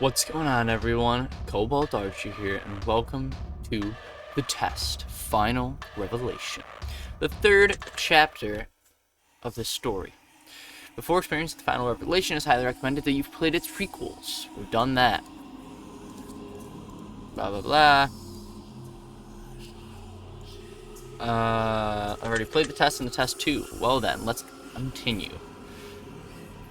What's going on, everyone? Cobalt Archie here, and welcome to the test, Final Revelation, the third chapter of the story. Before experiencing the Final Revelation, it's highly recommended that you've played its prequels. We've done that. Blah blah blah. I already played the test and the test 2. Well then, let's continue.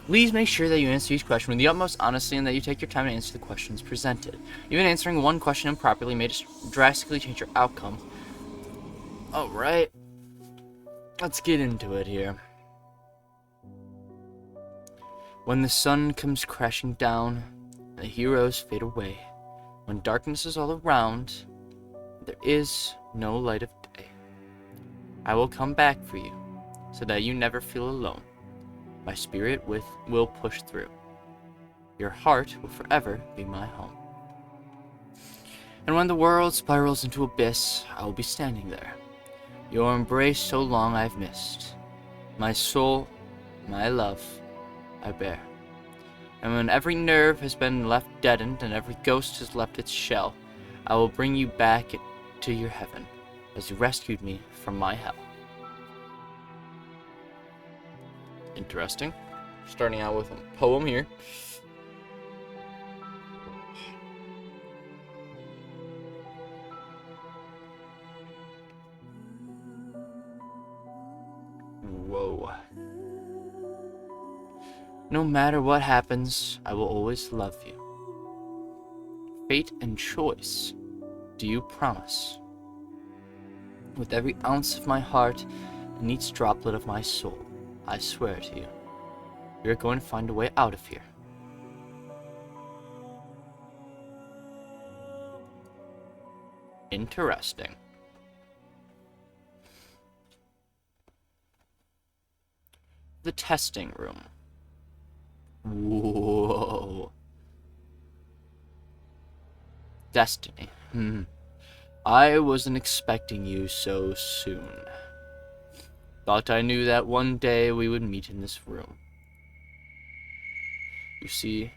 Please make sure that you answer each question with the utmost honesty and that you take your time to answer the questions presented. Even answering one question improperly may drastically change your outcome. Alright, let's get into it here. When the sun comes crashing down, and the heroes fade away, when darkness is all around, there is no light of day, I will come back for you, so that you never feel alone. My spirit will push through. Your heart will forever be my home. And when the world spirals into abyss, I will be standing there. Your embrace so long I've missed. My soul, my love, I bear. And when every nerve has been left deadened and every ghost has left its shell, I will bring you back to your heaven, as you rescued me from my hell. Interesting. Starting out with a poem here. Whoa. No matter what happens, I will always love you. Fate and choice, do you promise? With every ounce of my heart and each droplet of my soul, I swear to you, we are going to find a way out of here. Interesting. The testing room. Whoa. Destiny. I wasn't expecting you so soon. Thought I knew that one day we would meet in this room. You see,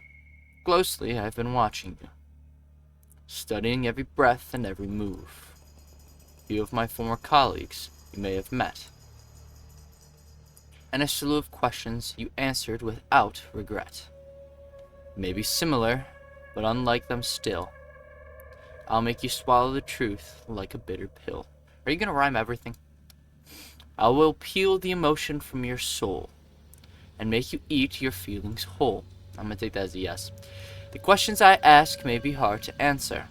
closely I've been watching you, studying every breath and every move. Few of my former colleagues you may have met, and a slew of questions you answered without regret. Maybe similar, but unlike them still. I'll make you swallow the truth like a bitter pill. Are you gonna rhyme everything? I will peel the emotion from your soul and make you eat your feelings whole. I'm gonna take that as a yes. The questions I ask may be hard to answer,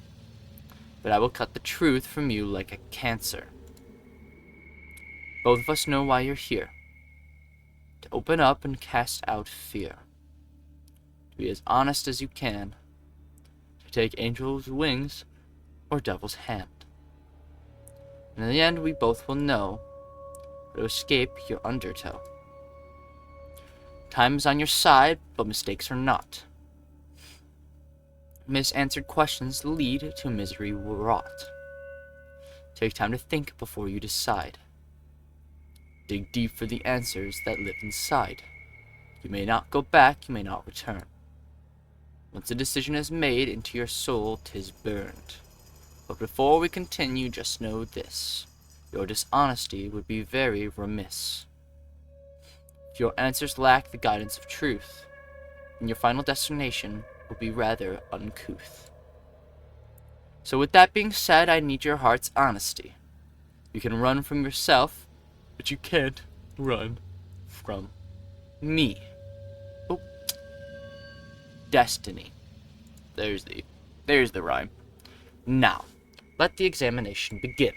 but I will cut the truth from you like a cancer. Both of us know why you're here. To open up and cast out fear. To be as honest as you can. To take angel's wings or devil's hand. And in the end, we both will know to escape your undertow. Time is on your side, but mistakes are not. Misanswered questions lead to misery wrought. Take time to think before you decide. Dig deep for the answers that live inside. You may not go back, you may not return. Once a decision is made, into your soul 'tis burned. But before we continue, just know this. Your dishonesty would be very remiss. If your answers lack the guidance of truth, then your final destination will be rather uncouth. So with that being said, I need your heart's honesty. You can run from yourself, but you can't run from me. Oh. Destiny. There's the rhyme. Now, let the examination begin.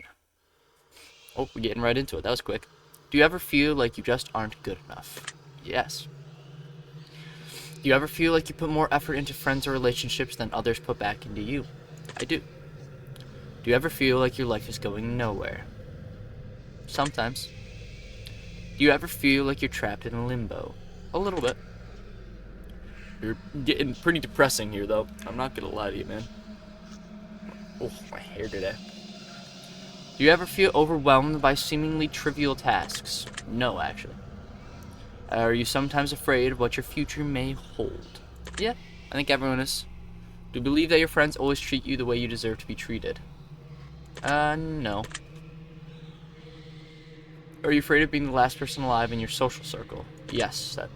Oh, we're getting right into it. That was quick. Do you ever feel like you just aren't good enough? Yes. Do you ever feel like you put more effort into friends or relationships than others put back into you? I do. Do you ever feel like your life is going nowhere? Sometimes. Do you ever feel like you're trapped in a limbo? A little bit. You're getting pretty depressing here, though. I'm not gonna lie to you, man. Oh, my hair today. Do you ever feel overwhelmed by seemingly trivial tasks? No, actually. Are you sometimes afraid of what your future may hold? Yeah, I think everyone is. Do you believe that your friends always treat you the way you deserve to be treated? No. Are you afraid of being the last person alive in your social circle? Yes, that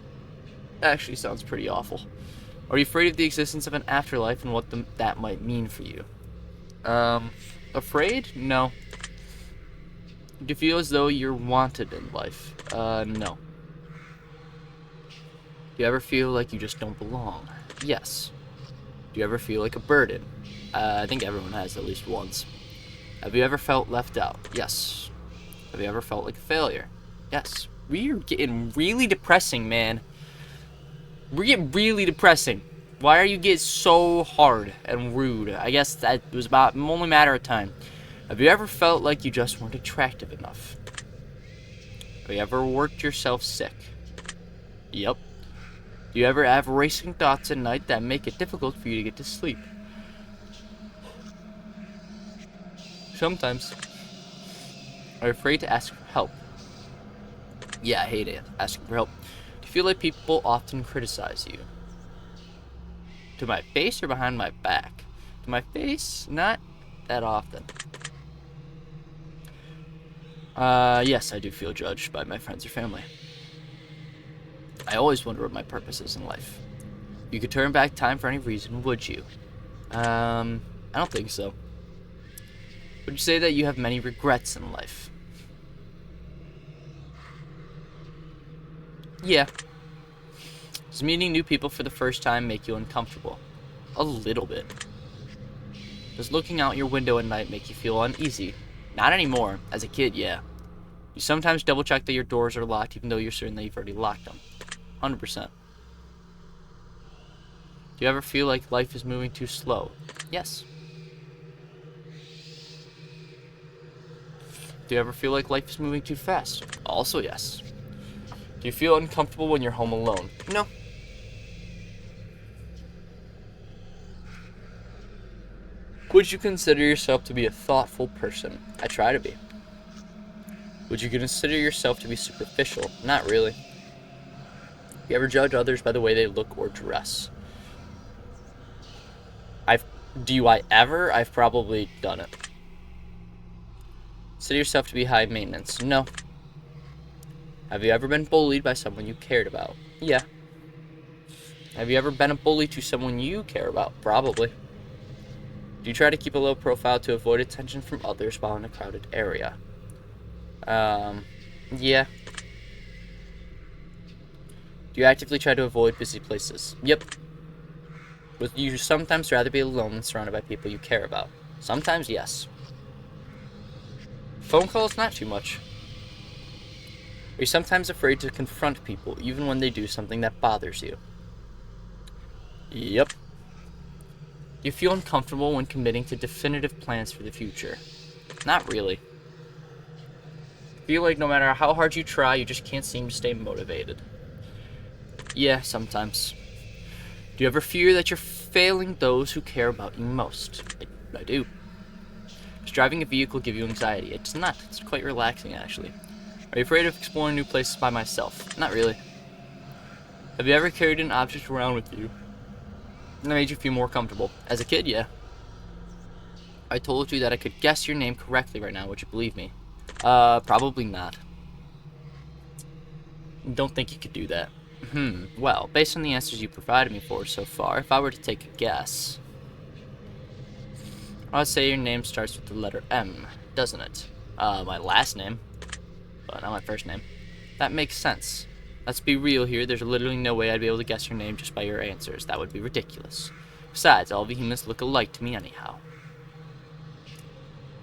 actually sounds pretty awful. Are you afraid of the existence of an afterlife and what that might mean for you? Afraid? No. Do you feel as though you're wanted in life? No. Do you ever feel like you just don't belong? Yes. Do you ever feel like a burden? I think everyone has at least once. Have you ever felt left out? Yes. Have you ever felt like a failure? Yes. We're getting really depressing, man. We're getting really depressing. Why are you getting so hard and rude? I guess that was about only a matter of time. Have you ever felt like you just weren't attractive enough? Have you ever worked yourself sick? Yep. Do you ever have racing thoughts at night that make it difficult for you to get to sleep? Sometimes. Are you afraid to ask for help? Yeah, I hate it. Asking for help. Do you feel like people often criticize you? To my face or behind my back? To my face, not that often. Yes, I do feel judged by my friends or family. I always wonder what my purpose is in life. You could turn back time for any reason, would you? I don't think so. Would you say that you have many regrets in life? Yeah. Does meeting new people for the first time make you uncomfortable? A little bit. Does looking out your window at night make you feel uneasy? Not anymore. As a kid, yeah. You sometimes double check that your doors are locked even though you're certain that you've already locked them. 100%. Do you ever feel like life is moving too slow? Yes. Do you ever feel like life is moving too fast? Also yes. Do you feel uncomfortable when you're home alone? No. Would you consider yourself to be a thoughtful person? I try to be. Would you consider yourself to be superficial? Not really. You ever judge others by the way they look or dress? Do I ever? I've probably done it. Consider yourself to be high maintenance? No. Have you ever been bullied by someone you cared about? Yeah. Have you ever been a bully to someone you care about? Probably. Do you try to keep a low profile to avoid attention from others while in a crowded area? Yeah. Do you actively try to avoid busy places? Yep. Would you sometimes rather be alone than surrounded by people you care about? Sometimes, yes. Phone calls, not too much. Are you sometimes afraid to confront people, even when they do something that bothers you? Yep. Do you feel uncomfortable when committing to definitive plans for the future? Not really. Feel like no matter how hard you try, you just can't seem to stay motivated? Yeah, sometimes. Do you ever fear that you're failing those who care about you most? I do. Does driving a vehicle give you anxiety? It does not. It's quite relaxing, actually. Are you afraid of exploring new places by myself? Not really. Have you ever carried an object around with you that made you feel more comfortable? As a kid, yeah. I told you that I could guess your name correctly right now. Would you believe me? Probably not. Don't think you could do that. Well, based on the answers you provided me for so far, if I were to take a guess, I'd say your name starts with the letter M, doesn't it? My last name, but not my first name. That makes sense. Let's be real here, there's literally no way I'd be able to guess your name just by your answers. That would be ridiculous. Besides, all the humans look alike to me anyhow.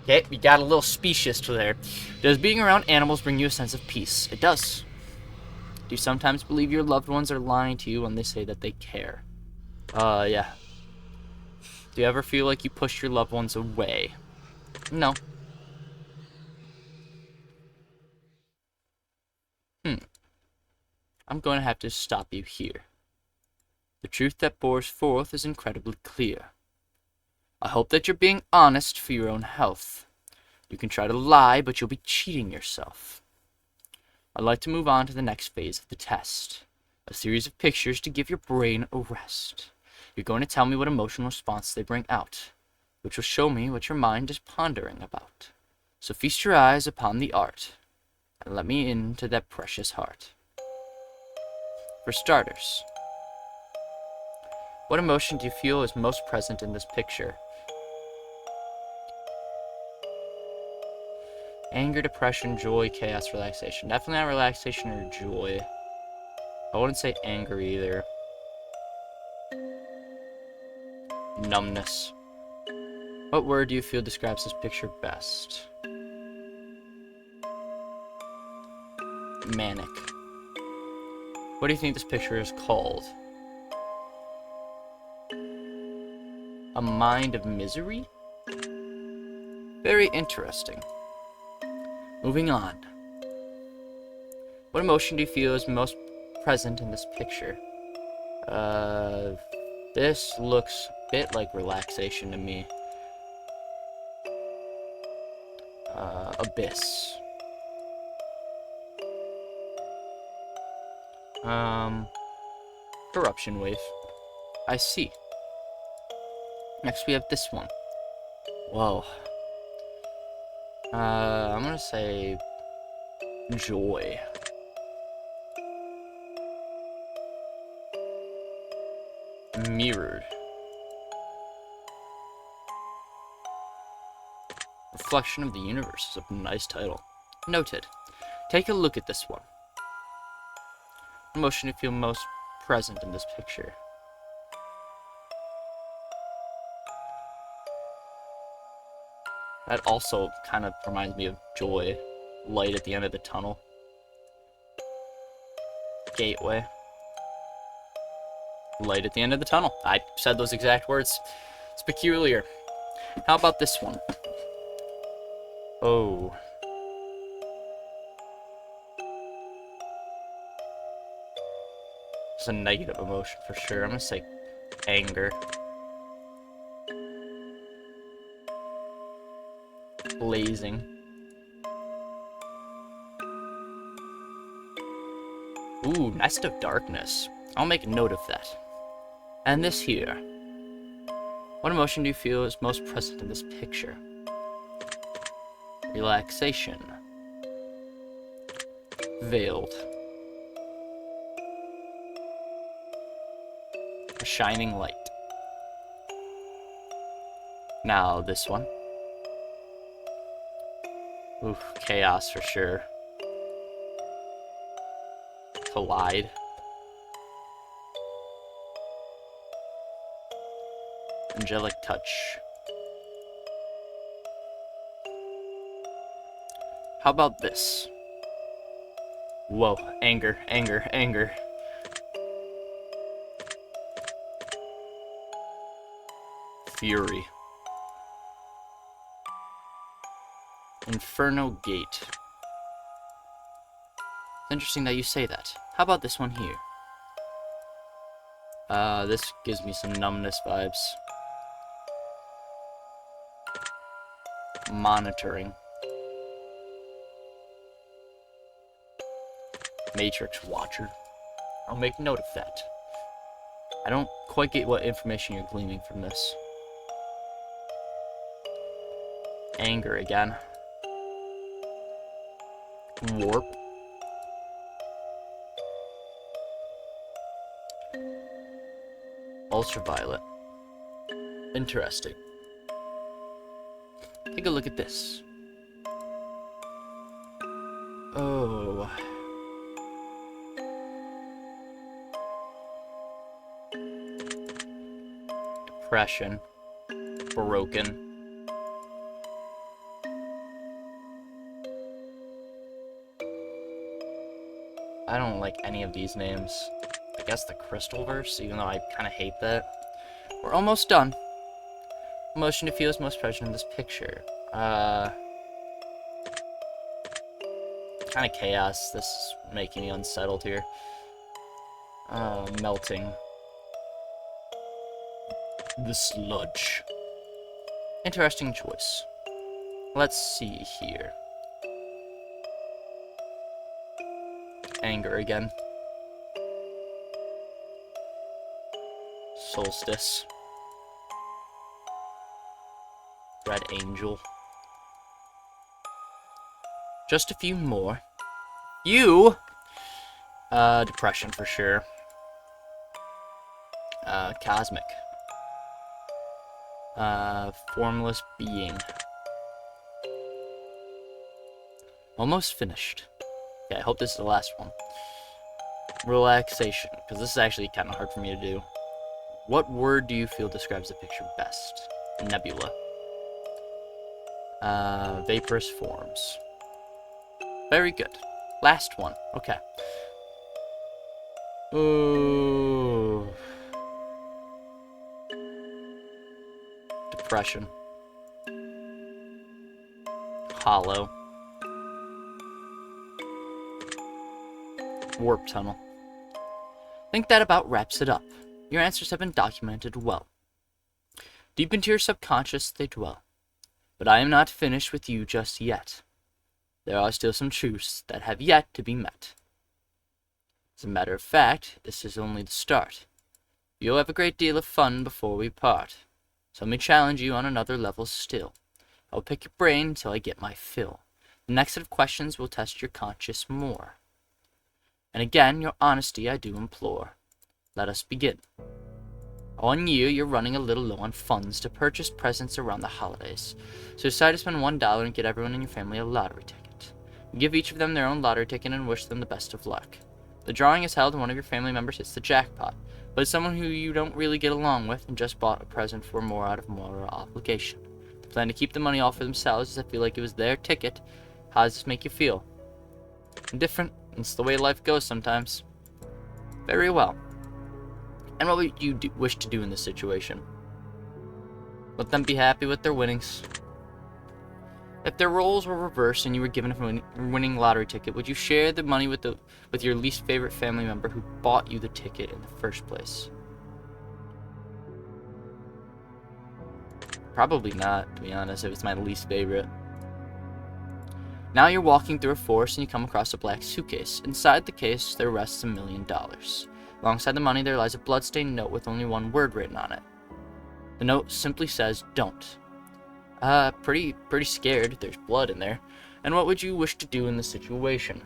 Okay, we got a little specious there. Does being around animals bring you a sense of peace? It does. Do you sometimes believe your loved ones are lying to you when they say that they care? Yeah. Do you ever feel like you push your loved ones away? No. I'm going to have to stop you here. The truth that pours forth is incredibly clear. I hope that you're being honest for your own health. You can try to lie, but you'll be cheating yourself. I'd like to move on to the next phase of the test. A series of pictures to give your brain a rest. You're going to tell me what emotional response they bring out, which will show me what your mind is pondering about. So feast your eyes upon the art, and let me into that precious heart. For starters, what emotion do you feel is most present in this picture? Anger, depression, joy, chaos, relaxation. Definitely not relaxation or joy. I wouldn't say anger either. Numbness. What word do you feel describes this picture best? Manic. What do you think this picture is called? A mind of misery? Very interesting. Moving on. What emotion do you feel is most present in this picture? This looks a bit like relaxation to me. Abyss. Corruption wave. I see. Next we have this one. Whoa. I'm gonna say joy. Mirrored. Reflection of the Universe is a nice title. Noted. Take a look at this one. What emotion do you feel most present in this picture? That also kind of reminds me of joy. Light at the end of the tunnel. Gateway. Light at the end of the tunnel. I said those exact words. It's peculiar. How about this one? Oh. It's a negative emotion for sure. I'm gonna say anger. Blazing. Ooh, Nest of Darkness. I'll make a note of that. And this here. What emotion do you feel is most present in this picture? Relaxation. Veiled. A shining light. Now this one. Ooh, chaos for sure. Collide. Angelic touch. How about this? Whoa, anger, anger, anger. Fury. Inferno Gate. It's interesting that you say that. How about this one here? This gives me some numbness vibes. Monitoring. Matrix Watcher. I'll make note of that. I don't quite get what information you're gleaning from this. Anger again. Warp. Ultraviolet. Interesting. Take a look at this. Oh. Depression. Broken. I don't like any of these names. I guess the Crystalverse, even though I kind of hate that. We're almost done. Emotion to feel is most present in this picture. Kind of chaos. This is making me unsettled here. Melting. The sludge. Interesting choice. Let's see here. Anger again. Solstice. Red Angel. Just a few more. You! Depression for sure. Cosmic. Formless being. Almost finished. Okay, I hope this is the last one. Relaxation, because this is actually kind of hard for me to do. What word do you feel describes the picture best? Nebula. Vaporous forms. Very good. Last one. Okay. Ooh. Depression. Hollow. Warp tunnel. I think that about wraps it up. Your answers have been documented well. Deep into your subconscious they dwell. But I am not finished with you just yet. There are still some truths that have yet to be met. As a matter of fact, this is only the start. You'll have a great deal of fun before we part. So let me challenge you on another level still. I'll pick your brain until I get my fill. The next set of questions will test your conscience more. And again, your honesty I do implore. Let us begin. On you, you're running a little low on funds to purchase presents around the holidays. So decide to spend $1 and get everyone in your family a lottery ticket. Give each of them their own lottery ticket and wish them the best of luck. The drawing is held and one of your family members hits the jackpot, but it's someone who you don't really get along with and just bought a present for more out of moral obligation. They plan to keep the money all for themselves as I feel like it was their ticket. How does this make you feel? Indifferent. It's the way life goes sometimes. Very well. And what would you wish to do in this situation? Let them be happy with their winnings. If their roles were reversed and you were given a winning lottery ticket, would you share the money with your least favorite family member who bought you the ticket in the first place? Probably not, to be honest, if it's my least favorite. Now you're walking through a forest and you come across a black suitcase. Inside the case, there rests $1 million. Alongside the money, there lies a bloodstained note with only one word written on it. The note simply says, "Don't." Pretty scared. There's blood in there. And what would you wish to do in this situation?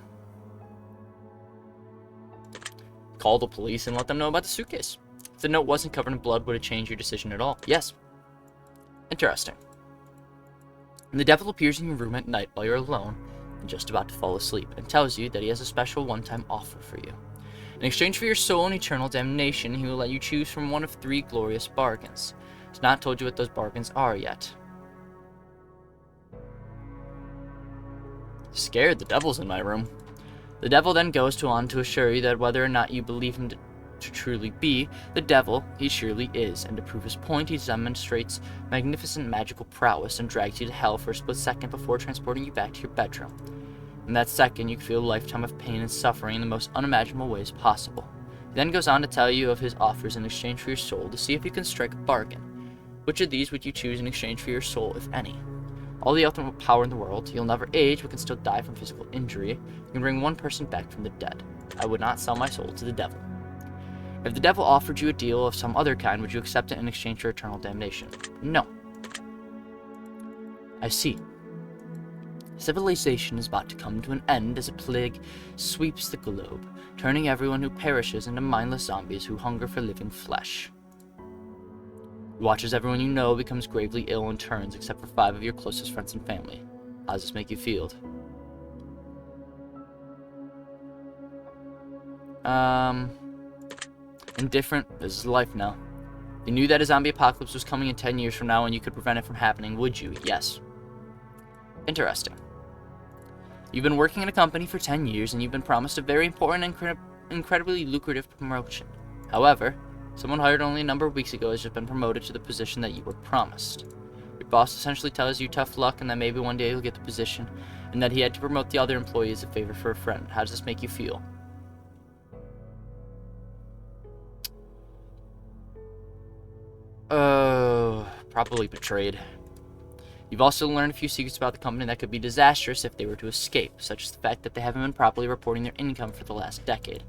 Call the police and let them know about the suitcase. If the note wasn't covered in blood, would it change your decision at all? Yes. Interesting. And the devil appears in your room at night while you're alone and just about to fall asleep and tells you that he has a special one-time offer for you. In exchange for your soul and eternal damnation, he will let you choose from one of 3 glorious bargains. He's not told you what those bargains are yet. Scared, the devil's in my room. The devil then goes on to assure you that whether or not you believe him to truly be the devil, he surely is, and to prove his point, he demonstrates magnificent magical prowess and drags you to hell for a split second before transporting you back to your bedroom. In that second, you feel a lifetime of pain and suffering in the most unimaginable ways possible. He then goes on to tell you of his offers in exchange for your soul to see if you can strike a bargain. Which of these would you choose in exchange for your soul, if any? All the ultimate power in the world, you'll never age but can still die from physical injury. You can bring one person back from the dead. I would not sell my soul to the devil. If the devil offered you a deal of some other kind, would you accept it in exchange for eternal damnation? No. I see. Civilization is about to come to an end as a plague sweeps the globe, turning everyone who perishes into mindless zombies who hunger for living flesh. You watch as everyone you know becomes gravely ill and turns, except for 5 of your closest friends and family. How does this make you feel? Indifferent. This is life now. If you knew that a zombie apocalypse was coming in 10 years from now and you could prevent it from happening, would you? Yes. Interesting. You've been working in a company for 10 years and you've been promised a very important and incredibly lucrative promotion. However, someone hired only a number of weeks ago has just been promoted to the position that you were promised. Your boss essentially tells you tough luck and that maybe one day you'll get the position, and that he had to promote the other employee as a favor for a friend. How does this make you feel? Probably betrayed. You've also learned a few secrets about the company that could be disastrous if they were to escape, such as the fact that they haven't been properly reporting their income for the last decade.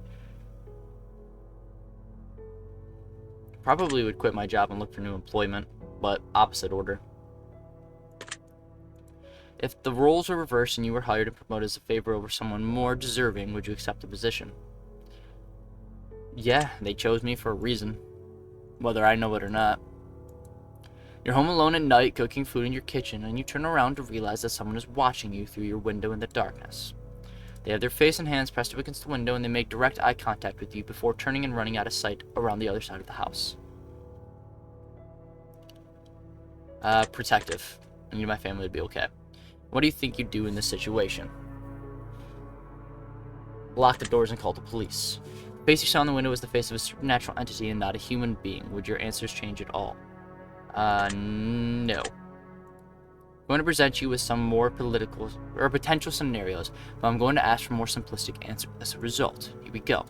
Probably would quit my job and look for new employment, but opposite order. If the roles were reversed and you were hired and promoted as a favor over someone more deserving, would you accept the position? Yeah, they chose me for a reason, whether I know it or not. You're home alone at night, cooking food in your kitchen, and you turn around to realize that someone is watching you through your window in the darkness. They have their face and hands pressed up against the window, and they make direct eye contact with you before turning and running out of sight around the other side of the house. Protective. I knew my family would be okay. What do you think you'd do in this situation? Lock the doors and call the police. The face you saw in the window was the face of a supernatural entity and not a human being. Would your answers change at all? No. I'm going to present you with some more political or potential scenarios, but I'm going to ask for more simplistic answers as a result. Here we go.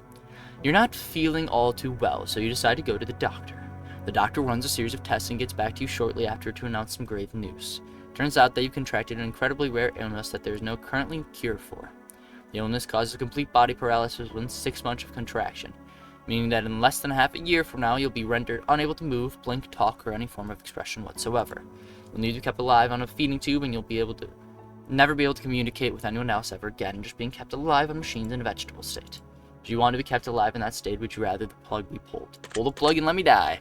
You're not feeling all too well, so you decide to go to the doctor. The doctor runs a series of tests and gets back to you shortly after to announce some grave news. Turns out that you contracted an incredibly rare illness that there is no currently cure for. The illness causes complete body paralysis within 6 months of contraction, meaning that in less than half a year from now you'll be rendered unable to move, blink, talk, or any form of expression whatsoever. You'll need to be kept alive on a feeding tube, and you'll be able to never be able to communicate with anyone else ever again, just being kept alive on machines in a vegetable state. Do you want to be kept alive in that state? Would you rather the plug be pulled? Pull the plug and let me die.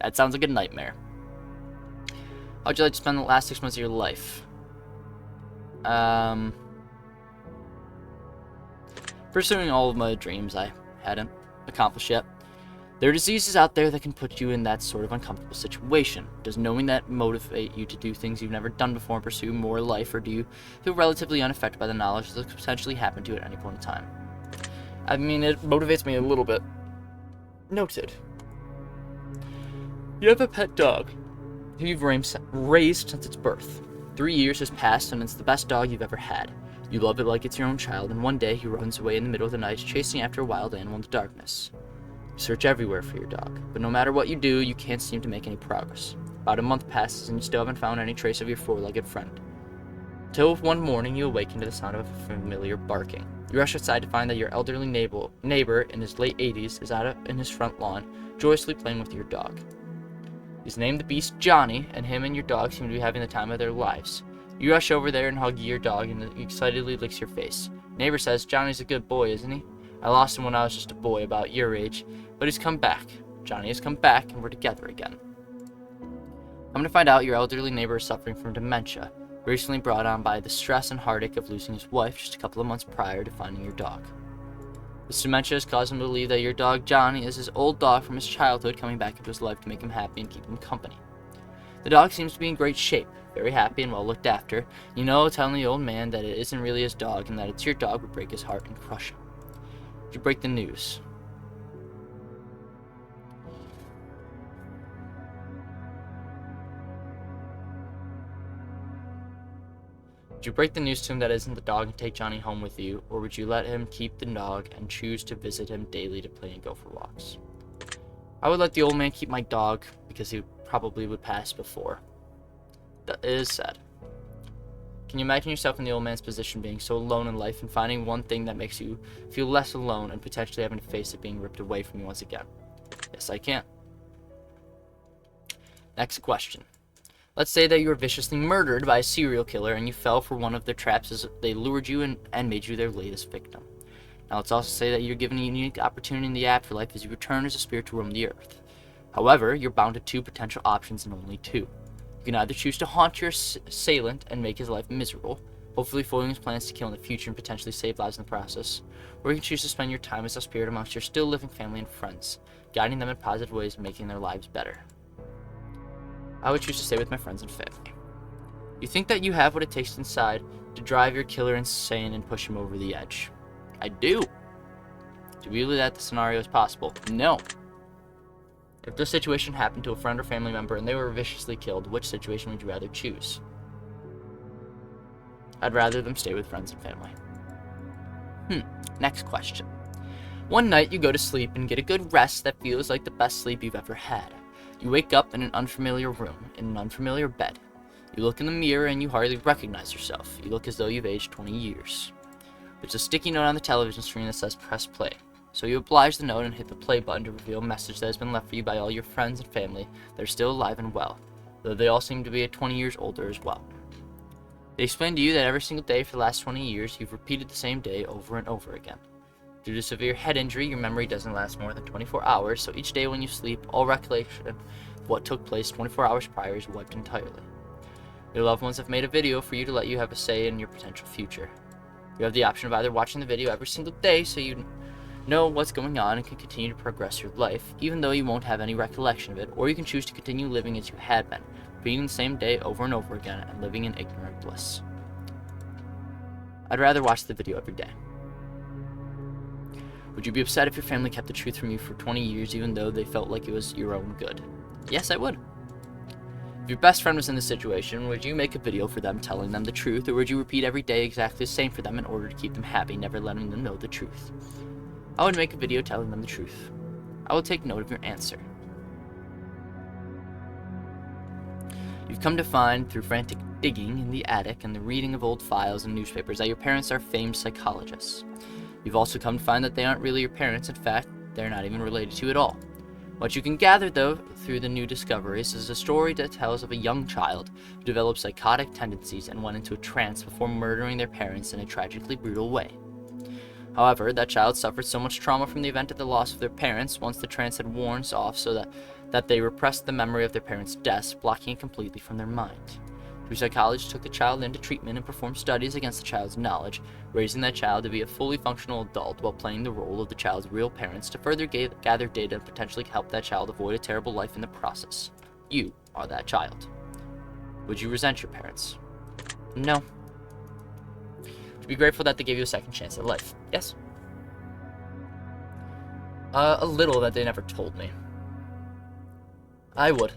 That sounds like a nightmare. How would you like to spend the last 6 months of your life? Pursuing all of my dreams I hadn't accomplished yet. There are diseases out there that can put you in that sort of uncomfortable situation. Does knowing that motivate you to do things you've never done before and pursue more life, or do you feel relatively unaffected by the knowledge that could potentially happen to you at any point in time? I mean, it motivates me a little bit. Noted. You have a pet dog who you've raised since its birth. 3 years has passed and it's the best dog you've ever had. You love it like it's your own child, and one day he runs away in the middle of the night chasing after a wild animal in the darkness. You search everywhere for your dog, but no matter what you do, you can't seem to make any progress. About a month passes and you still haven't found any trace of your four-legged friend. Until one morning you awaken to the sound of a familiar barking. You rush outside to find that your elderly neighbor in his late 80s is out in his front lawn, joyously playing with your dog. He's named the beast Johnny, and him and your dog seem to be having the time of their lives. You rush over there and hug your dog, and he excitedly licks your face. Neighbor says, "Johnny's a good boy, isn't he? I lost him when I was just a boy about your age, but he's come back. Johnny has come back, and we're together again." Come to find out, your elderly neighbor is suffering from dementia, recently brought on by the stress and heartache of losing his wife just a couple of months prior to finding your dog. This dementia has caused him to believe that your dog Johnny is his old dog from his childhood coming back into his life to make him happy and keep him company. The dog seems to be in great shape, very happy and well looked after. You know, telling the old man that it isn't really his dog and that it's your dog would break his heart and crush him. You break the news. Would you break the news to him that isn't the dog and take Johnny home with you, or would you let him keep the dog and choose to visit him daily to play and go for walks? I would let the old man keep my dog because he probably would pass before. That is sad. Can you imagine yourself in the old man's position, being so alone in life and finding one thing that makes you feel less alone and potentially having to face it being ripped away from you once again? Yes, I can. Next question. Let's say that you were viciously murdered by a serial killer and you fell for one of their traps as they lured you and made you their latest victim. Now let's also say that you're given a unique opportunity in the afterlife as you return as a spirit to roam the earth. However, you're bound to two potential options and only two. You can either choose to haunt your assailant and make his life miserable, hopefully foiling his plans to kill in the future and potentially save lives in the process, or you can choose to spend your time as a spirit amongst your still living family and friends, guiding them in positive ways and making their lives better. I would choose to stay with my friends and family. You think that you have what it takes inside to drive your killer insane and push him over the edge? I do. Do you believe that the scenario is possible? No. If this situation happened to a friend or family member and they were viciously killed, which situation would you rather choose? I'd rather them stay with friends and family. Next question. One night you go to sleep and get a good rest that feels like the best sleep you've ever had. You wake up in an unfamiliar room, in an unfamiliar bed. You look in the mirror and you hardly recognize yourself. You look as though you've aged 20 years. There's a sticky note on the television screen that says press play. So you oblige the note and hit the play button to reveal a message that has been left for you by all your friends and family that are still alive and well, though they all seem to be 20 years older as well. They explain to you that every single day for the last 20 years you've repeated the same day over and over again. Due to severe head injury, your memory doesn't last more than 24 hours, so each day when you sleep, all recollection of what took place 24 hours prior is wiped entirely. Your loved ones have made a video for you to let you have a say in your potential future. You have the option of either watching the video every single day so you know what's going on and can continue to progress your life, even though you won't have any recollection of it, or you can choose to continue living as you had been, repeating the same day over and over again and living in ignorant bliss. I'd rather watch the video every day. Would you be upset if your family kept the truth from you for 20 years even though they felt like it was your own good? Yes, I would. If your best friend was in this situation, would you make a video for them telling them the truth, or would you repeat every day exactly the same for them in order to keep them happy, never letting them know the truth? I would make a video telling them the truth. I will take note of your answer. You've come to find, through frantic digging in the attic and the reading of old files and newspapers, that your parents are famed psychologists. You've also come to find that they aren't really your parents. In fact, they're not even related to you at all. What you can gather, though, through the new discoveries is a story that tells of a young child who developed psychotic tendencies and went into a trance before murdering their parents in a tragically brutal way. However, that child suffered so much trauma from the event of the loss of their parents once the trance had worn off so that they repressed the memory of their parents' deaths, blocking it completely from their mind. Through psychologists took the child into treatment and performed studies against the child's knowledge, raising that child to be a fully functional adult while playing the role of the child's real parents to further gather data and potentially help that child avoid a terrible life in the process. You are that child. Would you resent your parents? No. Would you be grateful that they gave you a second chance at life? Yes. A little that they never told me. I would.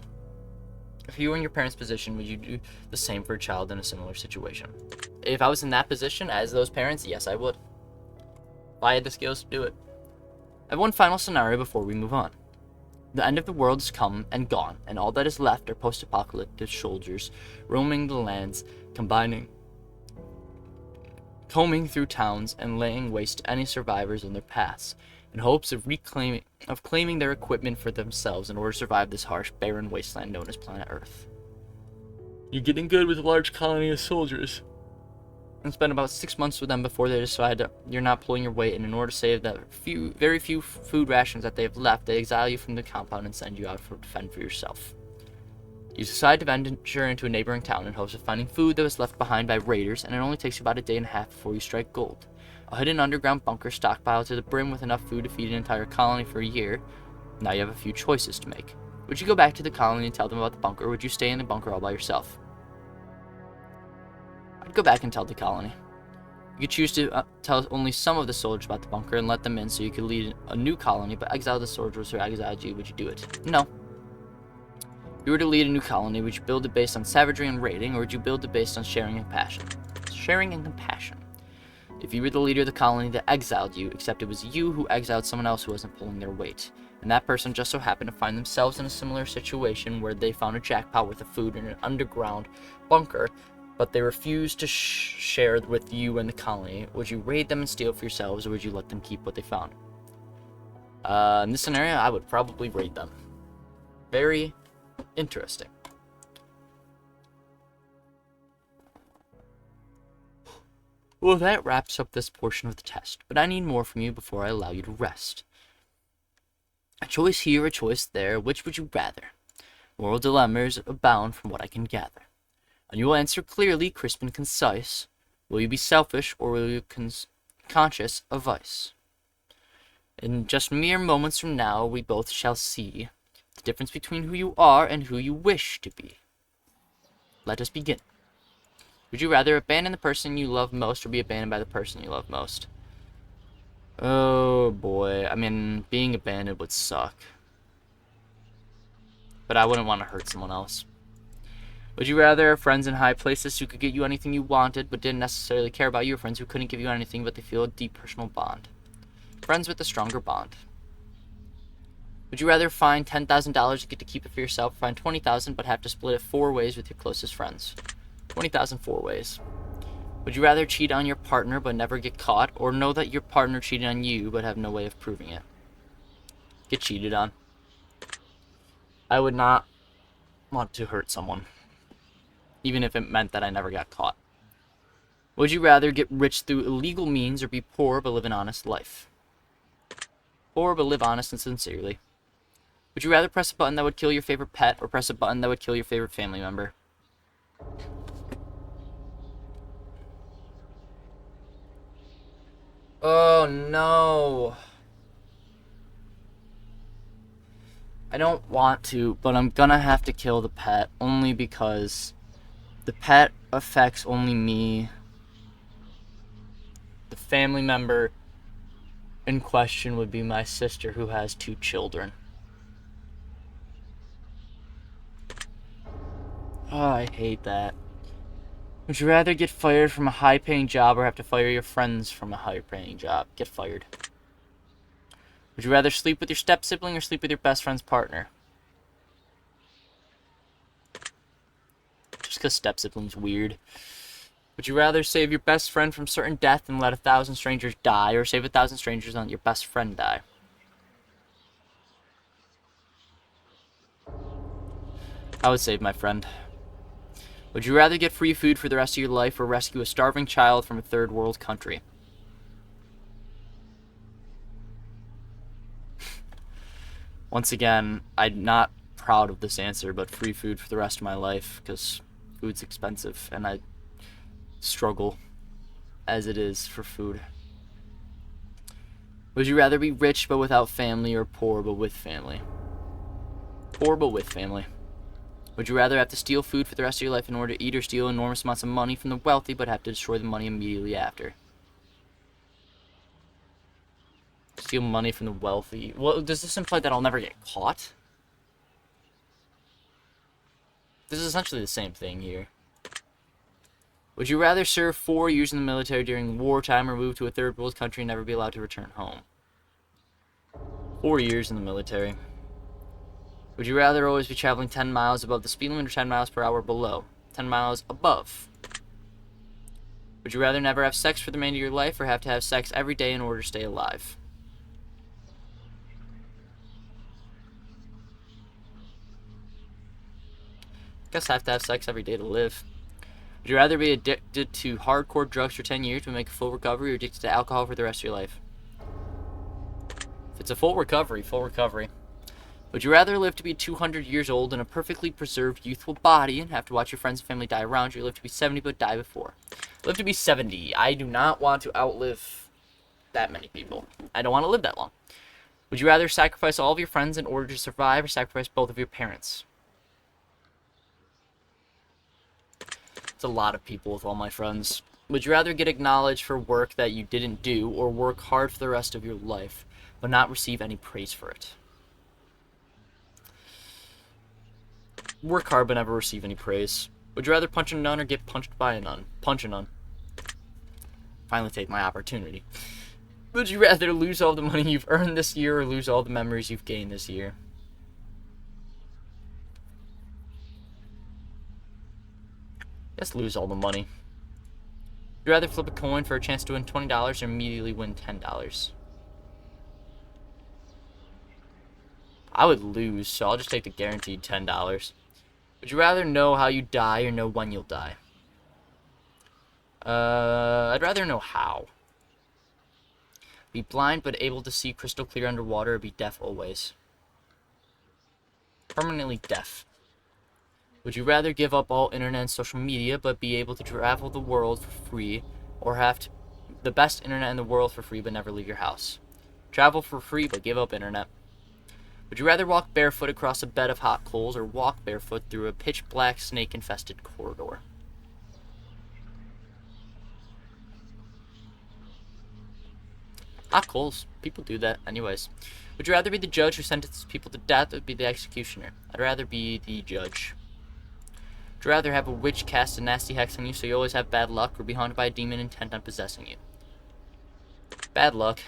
If you were in your parents' position, would you do the same for a child in a similar situation? If I was in that position as those parents, yes, I would. If I had the skills to do it. I have one final scenario before we move on. The end of the world has come and gone, and all that is left are post-apocalyptic soldiers roaming the lands, combing through towns and laying waste to any survivors on their paths, in hopes of claiming their equipment for themselves in order to survive this harsh, barren wasteland known as planet Earth. You're getting good with a large colony of soldiers. And spend about 6 months with them before they decide that you're not pulling your weight, and in order to save the very few food rations that they have left, they exile you from the compound and send you out to fend for yourself. You decide to venture into a neighboring town in hopes of finding food that was left behind by raiders, and it only takes you about a day and a half before you strike gold. A hidden underground bunker stockpiled to the brim with enough food to feed an entire colony for a year. Now you have a few choices to make. Would you go back to the colony and tell them about the bunker, or would you stay in the bunker all by yourself? I'd go back and tell the colony. You could choose to tell only some of the soldiers about the bunker and let them in so you could lead a new colony, but exile the soldiers who exiled you. Would you do it? No. If you were to lead a new colony, would you build it based on savagery and raiding, or would you build it based on sharing and compassion? Sharing and compassion. If you were the leader of the colony that exiled you, except it was you who exiled someone else who wasn't pulling their weight, and that person just so happened to find themselves in a similar situation where they found a jackpot worth of food in an underground bunker, but they refused to share with you and the colony, would you raid them and steal for yourselves, or would you let them keep what they found? In this scenario, I would probably raid them. Very interesting. Well, that wraps up this portion of the test, but I need more from you before I allow you to rest. A choice here, a choice there, which would you rather? Moral dilemmas abound from what I can gather. And you will answer clearly, crisp and concise. Will you be selfish, or will you conscious of vice? In just mere moments from now, we both shall see the difference between who you are and who you wish to be. Let us begin. Would you rather abandon the person you love most or be abandoned by the person you love most? Oh boy, I mean, being abandoned would suck. But I wouldn't want to hurt someone else. Would you rather have friends in high places who could get you anything you wanted but didn't necessarily care about you, or friends who couldn't give you anything but they feel a deep personal bond? Friends with a stronger bond. Would you rather find $10,000 and get to keep it for yourself, or find $20,000 but have to split it 4 ways with your closest friends? 20,000 4 ways. Would you rather cheat on your partner but never get caught, or know that your partner cheated on you but have no way of proving it? Get cheated on. I would not want to hurt someone, even if it meant that I never got caught. Would you rather get rich through illegal means or be poor but live an honest life? Poor but live honest and sincerely. Would you rather press a button that would kill your favorite pet or press a button that would kill your favorite family member? Oh no. I don't want to, but I'm gonna have to kill the pet only because the pet affects only me. The family member in question would be my sister, who has 2 children. Oh, I hate that. Would you rather get fired from a high-paying job or have to fire your friends from a high-paying job? Get fired. Would you rather sleep with your step-sibling or sleep with your best friend's partner? Just because step-sibling's weird. Would you rather save your best friend from certain death and let 1,000 strangers die, or save 1,000 strangers and let your best friend die? I would save my friend. Would you rather get free food for the rest of your life or rescue a starving child from a third world country? Once again, I'm not proud of this answer, but free food for the rest of my life, because food's expensive, and I struggle as it is for food. Would you rather be rich but without family, or poor but with family? Poor but with family. Would you rather have to steal food for the rest of your life in order to eat, or steal enormous amounts of money from the wealthy but have to destroy the money immediately after? Steal money from the wealthy. Well, does this imply that I'll never get caught? This is essentially the same thing here. Would you rather serve 4 years in the military during wartime or move to a third world country and never be allowed to return home? 4 years in the military. Would you rather always be traveling 10 miles above the speed limit or 10 miles per hour below? 10 miles above. Would you rather never have sex for the remainder of your life or have to have sex every day in order to stay alive? Guess I have to have sex every day to live. Would you rather be addicted to hardcore drugs for 10 years but make a full recovery, or addicted to alcohol for the rest of your life? If it's a full recovery, full recovery. Would you rather live to be 200 years old in a perfectly preserved youthful body and have to watch your friends and family die around you, or live to be 70 but die before? Live to be 70. I do not want to outlive that many people. I don't want to live that long. Would you rather sacrifice all of your friends in order to survive, or sacrifice both of your parents? It's a lot of people with all my friends. Would you rather get acknowledged for work that you didn't do, or work hard for the rest of your life but not receive any praise for it? Work hard but never receive any praise. Would you rather punch a nun or get punched by a nun? Punch a nun. Finally take my opportunity. Would you rather lose all the money you've earned this year or lose all the memories you've gained this year? Just lose all the money. Would you rather flip a coin for a chance to win $20 or immediately win $10? I would lose, so I'll just take the guaranteed $10. Would you rather know how you die or know when you'll die? I'd rather know how. Be blind but able to see crystal clear underwater, or be deaf always? Permanently deaf. Would you rather give up all internet and social media but be able to travel the world for free, or have the best internet in the world for free but never leave your house? Travel for free but give up internet. Would you rather walk barefoot across a bed of hot coals, or walk barefoot through a pitch-black, snake-infested corridor? Hot coals. People do that anyways. Would you rather be the judge who sentences people to death, or be the executioner? I'd rather be the judge. Would you rather have a witch cast a nasty hex on you so you always have bad luck, or be haunted by a demon intent on possessing you? Bad luck.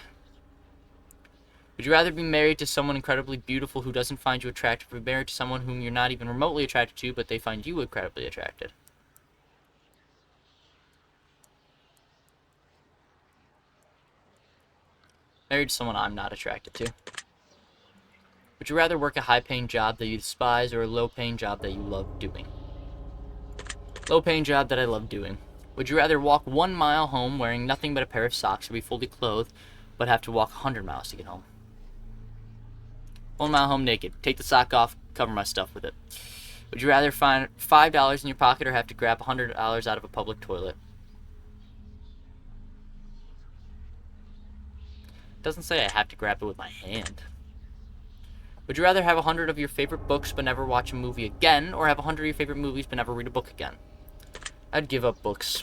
Would you rather be married to someone incredibly beautiful who doesn't find you attractive, or be married to someone whom you're not even remotely attracted to, but they find you incredibly attracted? Married to someone I'm not attracted to. Would you rather work a high-paying job that you despise or a low-paying job that you love doing? Low-paying job that I love doing. Would you rather walk 1 mile home wearing nothing but a pair of socks or be fully clothed but have to walk 100 miles to get home? 1 mile home naked. Take the sock off, cover my stuff with it. Would you rather find $5 in your pocket or have to grab $100 out of a public toilet? It doesn't say I have to grab it with my hand. Would you rather have 100 of your favorite books but never watch a movie again, or have 100 of your favorite movies but never read a book again? I'd give up books.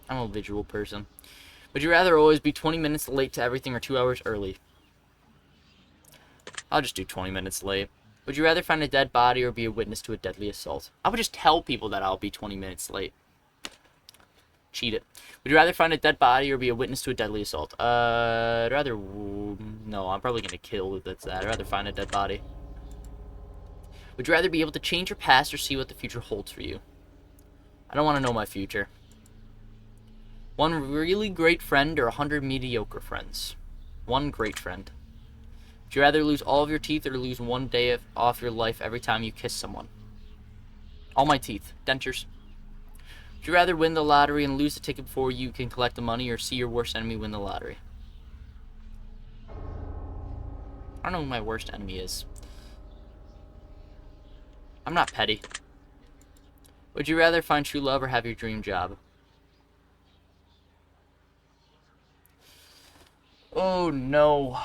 I'm a visual person. Would you rather always be 20 minutes late to everything or 2 hours early? I'll just do 20 minutes late. Would you rather find a dead body or be a witness to a deadly assault? I would just tell people that I'll be 20 minutes late. Cheat it. Would you rather find a dead body or be a witness to a deadly assault? I'd rather... No, I'm probably going to kill if that's that. I'd rather find a dead body. Would you rather be able to change your past or see what the future holds for you? I don't want to know my future. 1 really great friend or 100 mediocre friends? 1 great friend. Would you rather lose all of your teeth or lose 1 day off your life every time you kiss someone? All my teeth. Dentures. Would you rather win the lottery and lose the ticket before you can collect the money or see your worst enemy win the lottery? I don't know who my worst enemy is. I'm not petty. Would you rather find true love or have your dream job? Oh no.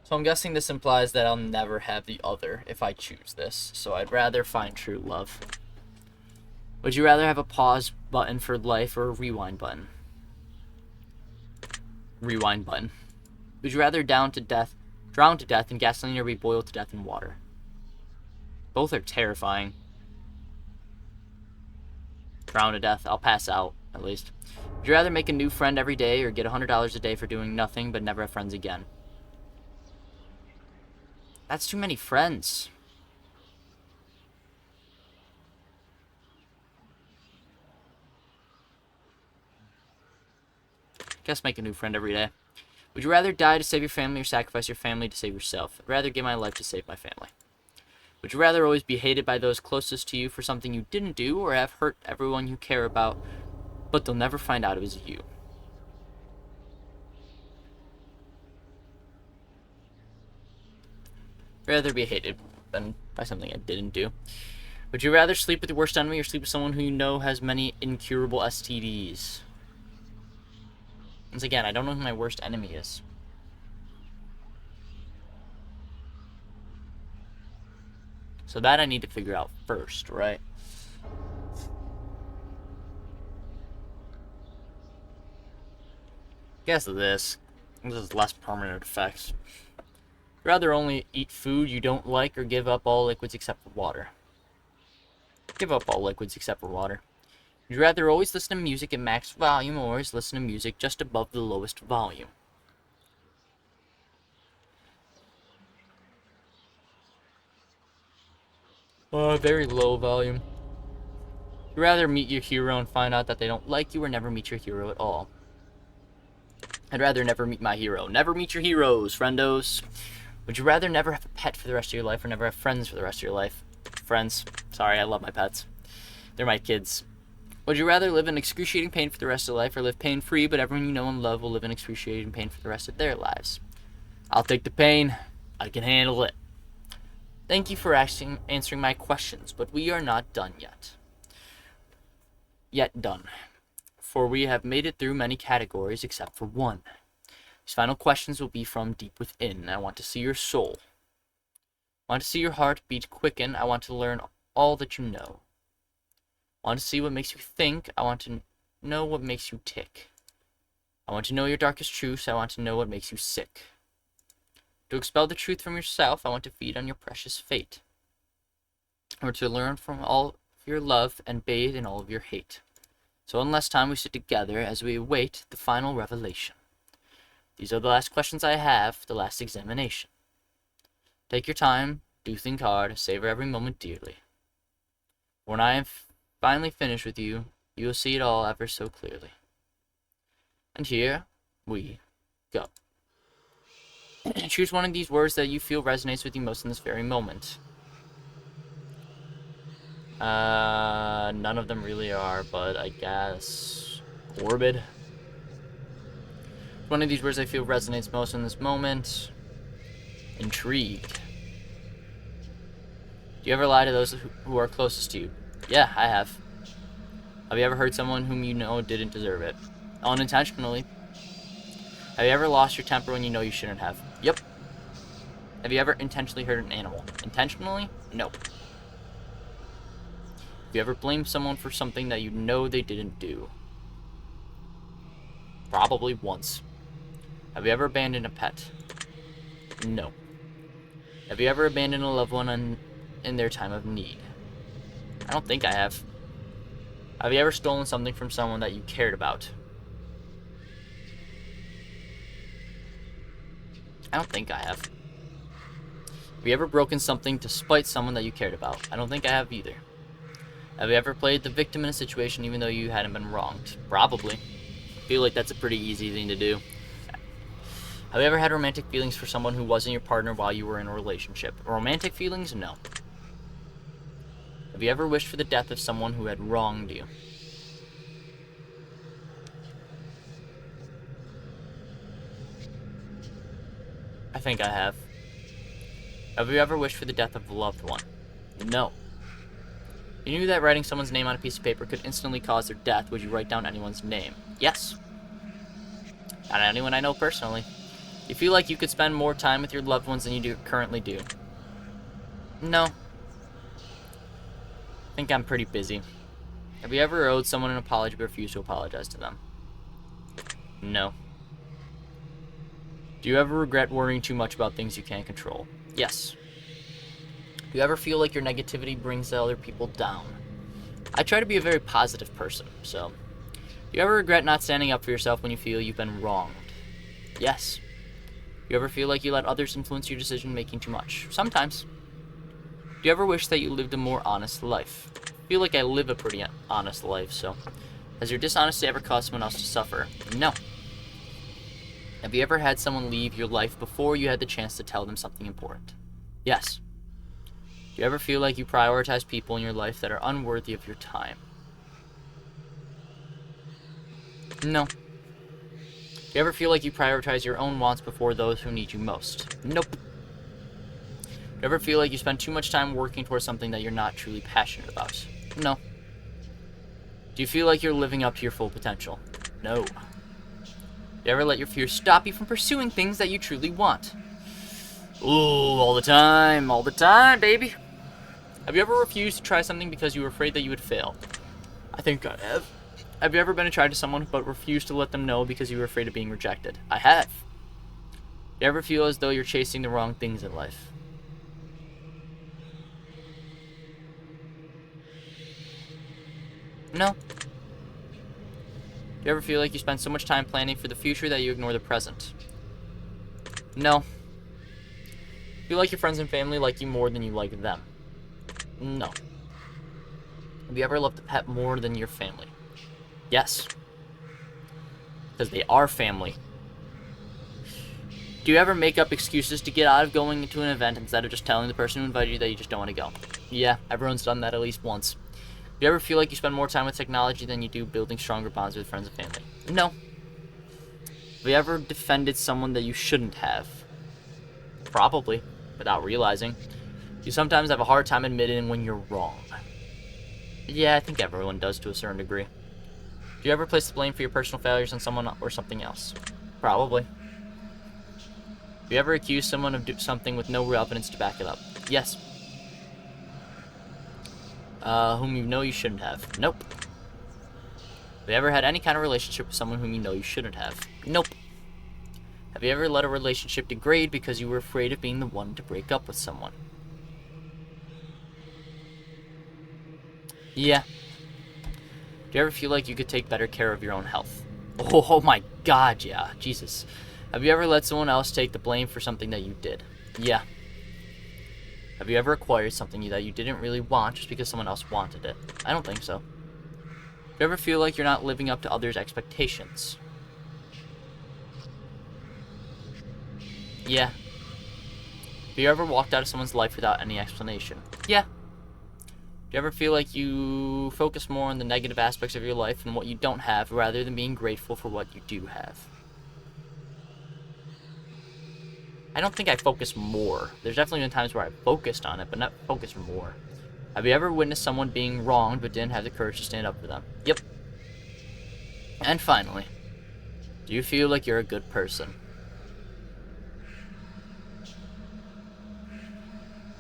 So I'm guessing this implies that I'll never have the other if I choose this. So I'd rather find true love. Would you rather have a pause button for life or a rewind button? Rewind button. Would you rather drown to death in gasoline or be boiled to death in water? Both are terrifying. Drown to death. I'll pass out, at least. Would you rather make a new friend every day or get $100 a day for doing nothing but never have friends again? That's too many friends. Guess make a new friend every day. Would you rather die to save your family or sacrifice your family to save yourself? I'd rather give my life to save my family. Would you rather always be hated by those closest to you for something you didn't do, or have hurt everyone you care about, but they'll never find out it was you? Rather be hated than by something I didn't do. Would you rather sleep with your worst enemy or sleep with someone who you know has many incurable STDs? Once again, I don't know who my worst enemy is. So that I need to figure out first, right? Guess this. This is less permanent effects. Rather only eat food you don't like or give up all liquids except for water? Give up all liquids except for water. Would you rather always listen to music at max volume or always listen to music just above the lowest volume? Very low volume. Would you rather meet your hero and find out that they don't like you or never meet your hero at all? I'd rather never meet my hero. Never meet your heroes, friendos. Would you rather never have a pet for the rest of your life or never have friends for the rest of your life? Friends. Sorry, I love my pets. They're my kids. Would you rather live in excruciating pain for the rest of life or live pain-free, but everyone you know and love will live in excruciating pain for the rest of their lives? I'll take the pain. I can handle it. Thank you for answering my questions, but we are not done yet. Yet done. For we have made it through many categories except for one. These final questions will be from deep within. I want to see your soul. I want to see your heart beat quicken. I want to learn all that you know. I want to see what makes you think. I want to know what makes you tick. I want to know your darkest truths. I want to know what makes you sick. To expel the truth from yourself, I want to feed on your precious fate. Or to learn from all of your love and bathe in all of your hate. So one last time we sit together as we await the final revelation. These are the last questions I have, the last examination. Take your time, do think hard, savor every moment dearly. When I am finally finished with you, you will see it all ever so clearly. And here we go. Choose one of these words that you feel resonates with you most in this very moment. None of them really are, but I guess morbid. One of these words I feel resonates most in this moment. Intrigued. Do you ever lie to those who are closest to you? Yeah, I have. Have you ever hurt someone whom you know didn't deserve it? Unintentionally. Have you ever lost your temper when you know you shouldn't have? Yep. Have you ever intentionally hurt an animal? Intentionally? No. Have you ever blamed someone for something that you know they didn't do? Probably once. Have you ever abandoned a pet? No. Have you ever abandoned a loved one in their time of need? I don't think I have. Have you ever stolen something from someone that you cared about? I don't think I have. Have you ever broken something to spite someone that you cared about? I don't think I have either. Have you ever played the victim in a situation even though you hadn't been wronged? Probably. I feel like that's a pretty easy thing to do. Have you ever had romantic feelings for someone who wasn't your partner while you were in a relationship? Romantic feelings? No. Have you ever wished for the death of someone who had wronged you? I think I have. Have you ever wished for the death of a loved one? No. You knew that writing someone's name on a piece of paper could instantly cause their death. Would you write down anyone's name? Yes. Not anyone I know personally. You feel like you could spend more time with your loved ones than you currently do? No. I think I'm pretty busy. Have you ever owed someone an apology but refused to apologize to them? No. Do you ever regret worrying too much about things you can't control? Yes. Do you ever feel like your negativity brings other people down? I try to be a very positive person, so. Do you ever regret not standing up for yourself when you feel you've been wronged? Yes. Do you ever feel like you let others influence your decision making too much? Sometimes. Do you ever wish that you lived a more honest life? I feel like I live a pretty honest life, so. Has your dishonesty ever caused someone else to suffer? No. Have you ever had someone leave your life before you had the chance to tell them something important? Yes. Do you ever feel like you prioritize people in your life that are unworthy of your time? No. Do you ever feel like you prioritize your own wants before those who need you most? Nope. Do you ever feel like you spend too much time working towards something that you're not truly passionate about? No. Do you feel like you're living up to your full potential? No. Do you ever let your fears stop you from pursuing things that you truly want? Ooh, all the time, baby. Have you ever refused to try something because you were afraid that you would fail? I think I have. Have you ever been attracted to someone but refused to let them know because you were afraid of being rejected? I have. Do you ever feel as though you're chasing the wrong things in life? No. Do you ever feel like you spend so much time planning for the future that you ignore the present? No. Do you like your friends and family like you more than you like them? No. Have you ever loved a pet more than your family? Yes. Because they are family. Do you ever make up excuses to get out of going to an event instead of just telling the person who invited you that you just don't want to go? Yeah, everyone's done that at least once. Do you ever feel like you spend more time with technology than you do building stronger bonds with friends and family? No. Have you ever defended someone that you shouldn't have? Probably, without realizing. You sometimes have a hard time admitting when you're wrong. Yeah, I think everyone does to a certain degree. Do you ever place the blame for your personal failures on someone or something else? Probably. Do you ever accuse someone of something with no real evidence to back it up? Yes. Whom you know you shouldn't have? Nope. Have you ever had any kind of relationship with someone whom you know you shouldn't have? Nope. Have you ever let a relationship degrade because you were afraid of being the one to break up with someone? Yeah. Do you ever feel like you could take better care of your own health? Oh my god, yeah. Jesus. Have you ever let someone else take the blame for something that you did? Yeah. Have you ever acquired something that you didn't really want just because someone else wanted it? I don't think so. Do you ever feel like you're not living up to others' expectations? Yeah. Have you ever walked out of someone's life without any explanation? Yeah. Do you ever feel like you focus more on the negative aspects of your life and what you don't have rather than being grateful for what you do have? I don't think I focus more. There's definitely been times where I focused on it, but not focused more. Have you ever witnessed someone being wronged but didn't have the courage to stand up for them? Yep. And finally, do you feel like you're a good person?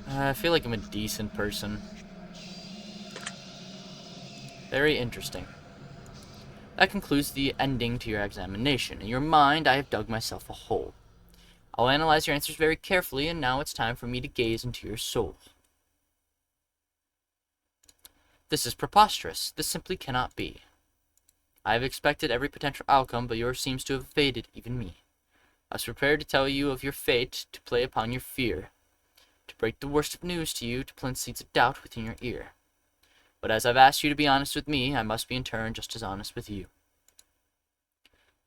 I feel like I'm a decent person. Very interesting. That concludes the ending to your examination. In your mind, I have dug myself a hole. I'll analyze your answers very carefully, and now it's time for me to gaze into your soul. This is preposterous. This simply cannot be. I have expected every potential outcome, but yours seems to have evaded even me. I was prepared to tell you of your fate, to play upon your fear, to break the worst of news to you, to plant seeds of doubt within your ear. But as I've asked you to be honest with me, I must be in turn just as honest with you.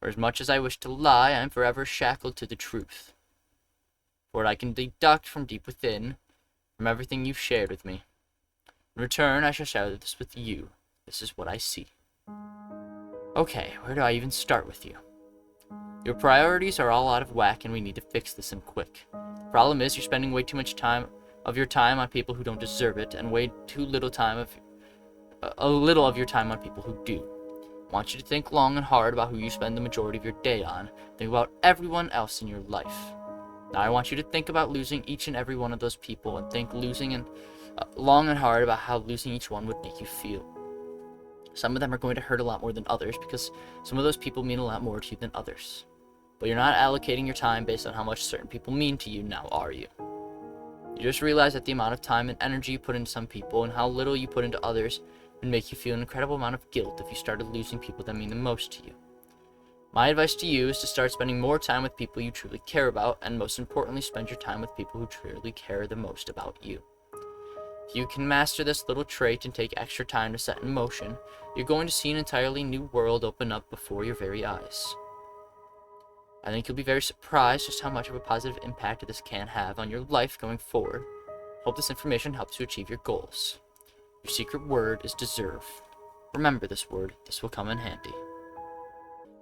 For as much as I wish to lie, I am forever shackled to the truth. For what I can deduct from deep within, from everything you've shared with me. In return, I shall share this with you. This is what I see. Okay, where do I even start with you? Your priorities are all out of whack, and we need to fix this and quick. The problem is you're spending way too much of your time on people who don't deserve it, and way too little a little of your time on people who do. I want you to think long and hard about who you spend the majority of your day on. Think about everyone else in your life. Now I want you to think about losing each and every one of those people, and think long and hard about how losing each one would make you feel. Some of them are going to hurt a lot more than others, because some of those people mean a lot more to you than others. But you're not allocating your time based on how much certain people mean to you now, are you? You just realize that the amount of time and energy you put into some people and how little you put into others would make you feel an incredible amount of guilt if you started losing people that mean the most to you. My advice to you is to start spending more time with people you truly care about, and most importantly, spend your time with people who truly care the most about you. If you can master this little trait and take extra time to set in motion, you're going to see an entirely new world open up before your very eyes. I think you'll be very surprised just how much of a positive impact this can have on your life going forward. Hope this information helps you achieve your goals. Your secret word is deserve. Remember this word. This will come in handy.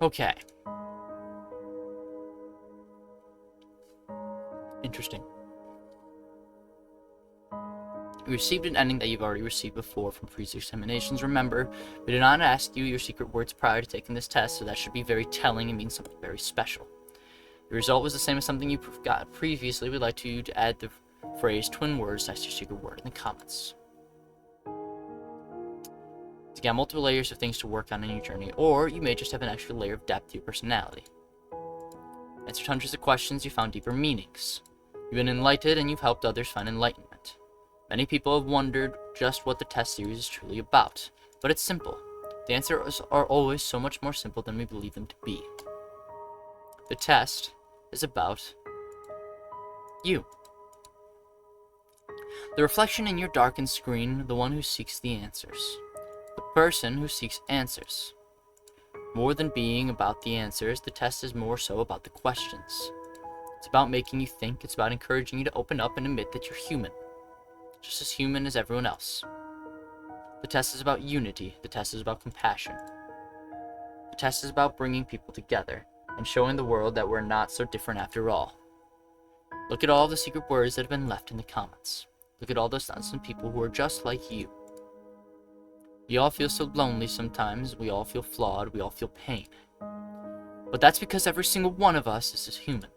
Okay. Interesting. You received an ending that you've already received before from previous examinations. Remember, we did not ask you your secret words prior to taking this test, so that should be very telling and mean something very special. The result was the same as something you got previously. We'd like you to add the phrase twin words next to your secret word in the comments. You got multiple layers of things to work on in your journey, or you may just have an extra layer of depth to your personality. Answered hundreds of questions, you found deeper meanings. You've been enlightened, and you've helped others find enlightenment. Many people have wondered just what the test series is truly about, but it's simple. The answers are always so much more simple than we believe them to be. The test is about you. The reflection in your darkened screen, the one who seeks the answers. The person who seeks answers. More than being about the answers, the test is more so about the questions. It's about making you think, it's about encouraging you to open up and admit that you're human. Just as human as everyone else. The test is about unity. The test is about compassion. The test is about bringing people together and showing the world that we're not so different after all. Look at all the secret words that have been left in the comments. Look at all those thousand people who are just like you. We all feel so lonely sometimes. We all feel flawed. We all feel pain. But that's because every single one of us is human.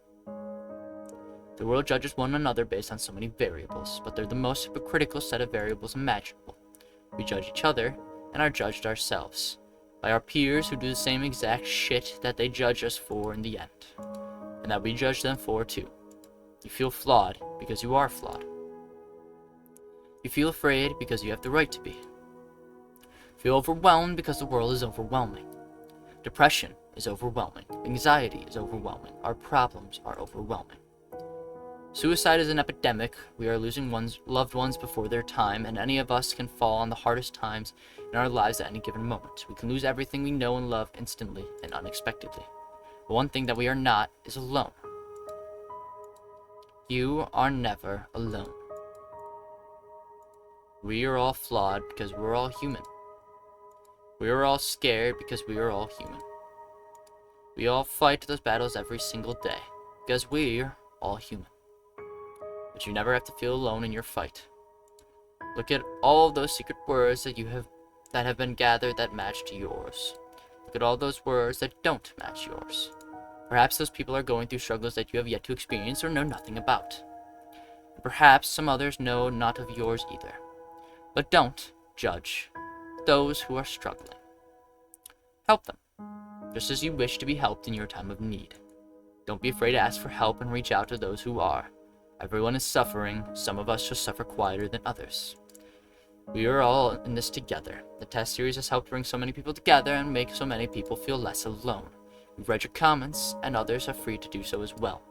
The world judges one another based on so many variables, but they're the most hypocritical set of variables imaginable. We judge each other, and are judged ourselves, by our peers who do the same exact shit that they judge us for in the end, and that we judge them for too. You feel flawed because you are flawed. You feel afraid because you have the right to be. You feel overwhelmed because the world is overwhelming. Depression is overwhelming. Anxiety is overwhelming. Our problems are overwhelming. Suicide is an epidemic. We are losing loved ones before their time, and any of us can fall on the hardest times in our lives at any given moment. We can lose everything we know and love instantly and unexpectedly. But one thing that we are not is alone. You are never alone. We are all flawed because we're all human. We are all scared because we are all human. We all fight those battles every single day because we're all human. But you never have to feel alone in your fight. Look at all of those secret words that have been gathered that match to yours. Look at all those words that don't match yours. Perhaps those people are going through struggles that you have yet to experience or know nothing about. Perhaps some others know not of yours either. But don't judge those who are struggling. Help them, just as you wish to be helped in your time of need. Don't be afraid to ask for help and reach out to those who are. Everyone is suffering. Some of us just suffer quieter than others. We are all in this together. The test series has helped bring so many people together and make so many people feel less alone. We've read your comments, and others are free to do so as well.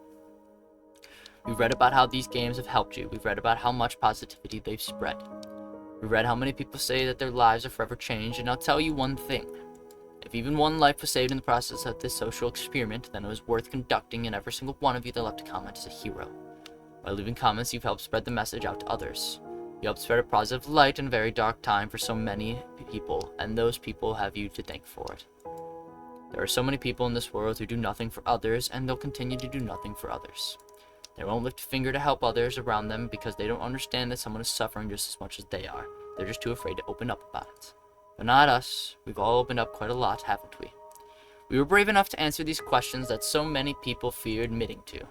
We've read about how these games have helped you. We've read about how much positivity they've spread. We've read how many people say that their lives are forever changed, and I'll tell you one thing. If even one life was saved in the process of this social experiment, then it was worth conducting, and every single one of you that left a comment is a hero. By leaving comments, you've helped spread the message out to others. You helped spread a positive light in a very dark time for so many people, and those people have you to thank for it. There are so many people in this world who do nothing for others, and they'll continue to do nothing for others. They won't lift a finger to help others around them because they don't understand that someone is suffering just as much as they are. They're just too afraid to open up about it. But not us. We've all opened up quite a lot, haven't we? We were brave enough to answer these questions that so many people fear admitting to.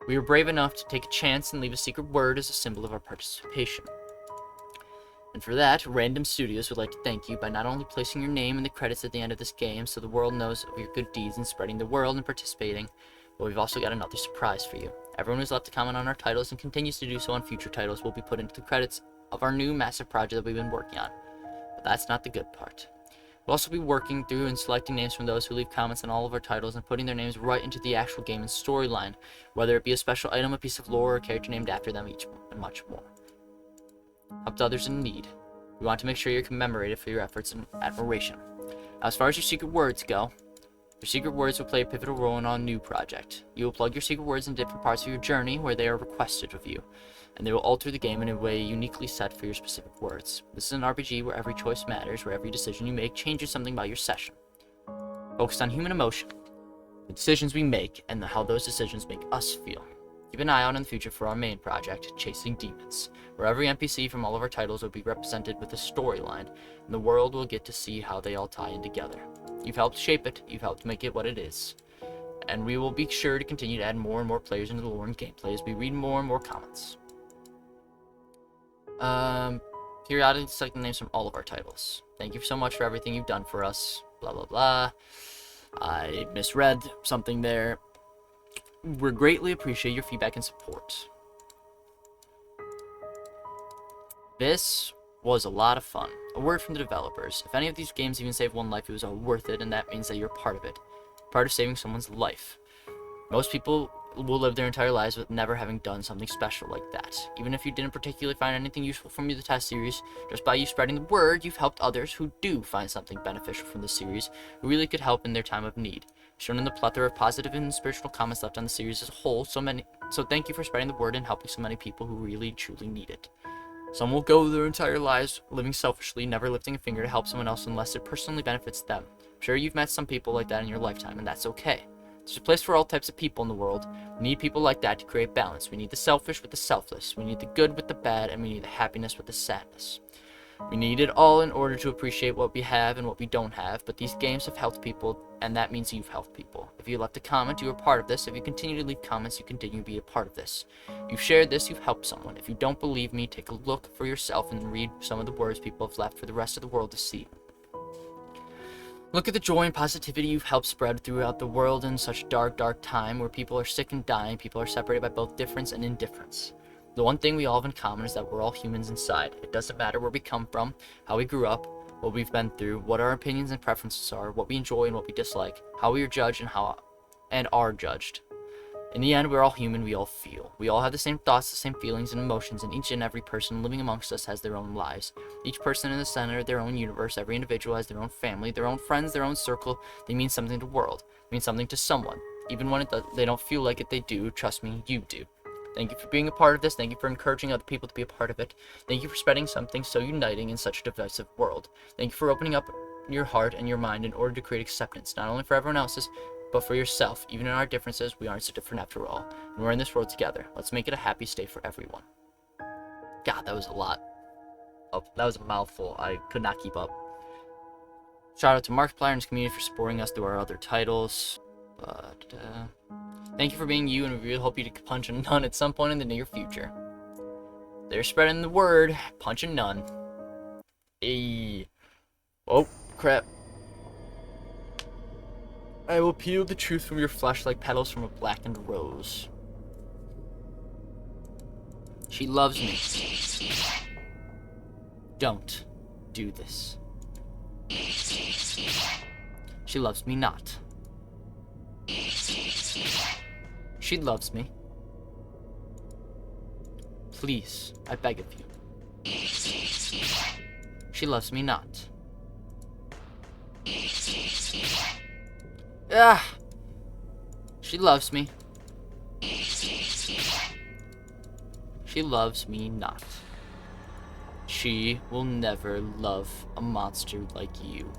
We were brave enough to take a chance and leave a secret word as a symbol of our participation. And for that, Random Studios would like to thank you by not only placing your name in the credits at the end of this game so the world knows of your good deeds in spreading the world and participating, but we've also got another surprise for you. Everyone who's left a comment on our titles and continues to do so on future titles will be put into the credits of our new massive project that we've been working on. But that's not the good part. We'll also be working through and selecting names from those who leave comments on all of our titles and putting their names right into the actual game and storyline, whether it be a special item, a piece of lore, or a character named after them, each and much more. Helped others in need. We want to make sure you're commemorated for your efforts and admiration. Now, as far as your secret words go, your secret words will play a pivotal role in our new project. You will plug your secret words in different parts of your journey where they are requested of you, and they will alter the game in a way uniquely set for your specific words. This is an RPG where every choice matters, where every decision you make changes something about your session. Focused on human emotion, the decisions we make, and how those decisions make us feel. Keep an eye out in the future for our main project, Chasing Demons, where every NPC from all of our titles will be represented with a storyline, and the world will get to see how they all tie in together. You've helped shape it, you've helped make it what it is, and we will be sure to continue to add more and more players into the lore and gameplay as we read more and more comments. Periodically select the names from all of our titles. Thank you so much for everything you've done for us. Blah, blah, blah. I misread something there. We greatly appreciate your feedback and support. This was a lot of fun. A word from the developers. If any of these games even save one life, it was all worth it, and that means that you're part of it. Part of saving someone's life. Most people will live their entire lives with never having done something special like that. Even if you didn't particularly find anything useful from the test series, just by you spreading the word, you've helped others who do find something beneficial from the series, who really could help in their time of need. Shown in the plethora of positive and inspirational comments left on the series as a whole, so thank you for spreading the word and helping so many people who really truly need it. Some will go their entire lives living selfishly, never lifting a finger to help someone else unless it personally benefits them. I'm sure you've met some people like that in your lifetime, and that's okay. There's a place for all types of people in the world. We need people like that to create balance. We need the selfish with the selfless. We need the good with the bad, and we need the happiness with the sadness. We need it all in order to appreciate what we have and what we don't have, but these games have helped people, and that means you've helped people. If you left a comment, you are part of this. If you continue to leave comments, you continue to be a part of this. You've shared this, you've helped someone. If you don't believe me, take a look for yourself and read some of the words people have left for the rest of the world to see. Look at the joy and positivity you've helped spread throughout the world in such dark, dark time where people are sick and dying, people are separated by both difference and indifference. The one thing we all have in common is that we're all humans inside. It doesn't matter where we come from, how we grew up, what we've been through, what our opinions and preferences are, what we enjoy and what we dislike, how we are judged and are judged. In the end, we're all human, we all feel. We all have the same thoughts, the same feelings and emotions, and each and every person living amongst us has their own lives. Each person in the center of their own universe, every individual has their own family, their own friends, their own circle. They mean something to the world, they mean something to someone. Even when they don't feel like it, they do. Trust me, you do. Thank you for being a part of this. Thank you for encouraging other people to be a part of it. Thank you for spreading something so uniting in such a divisive world. Thank you for opening up your heart and your mind in order to create acceptance, not only for everyone else's, but for yourself. Even in our differences, we aren't so different after all. And we're in this world together. Let's make it a happy stay for everyone. God, that was a lot. Oh, that was a mouthful. I could not keep up. Shout out to Markiplier and his community for supporting us through our other titles. But, thank you for being you, and we really hope you to punch a nun at some point in the near future. They're spreading the word. Punch a nun. Hey. Oh, crap. I will peel the truth from your flesh like petals from a blackened rose. She loves me. Don't do this. She loves me not. She loves me. Please, I beg of you. She loves me not. Ah! She loves me. She loves me not. She will never love a monster like you.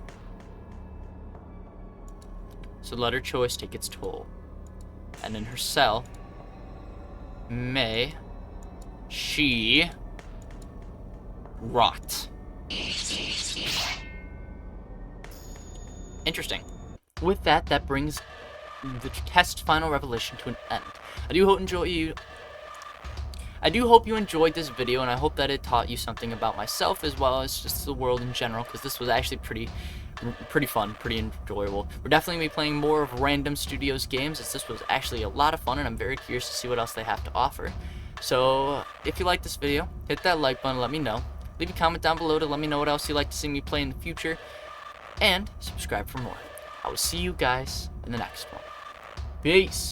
So let her choice take its toll. And in her cell, may she rot. Interesting. With that, that brings the test final revelation to an end. I do hope you enjoyed this video, and I hope that it taught you something about myself as well as just the world in general, because this was actually pretty fun, pretty enjoyable. We're definitely going to be playing more of Random Studios games, as this was actually a lot of fun, and I'm very curious to see what else they have to offer. So, if you like this video, hit that like button, let me know. Leave a comment down below to let me know what else you'd like to see me play in the future, and subscribe for more. I will see you guys in the next one. Peace!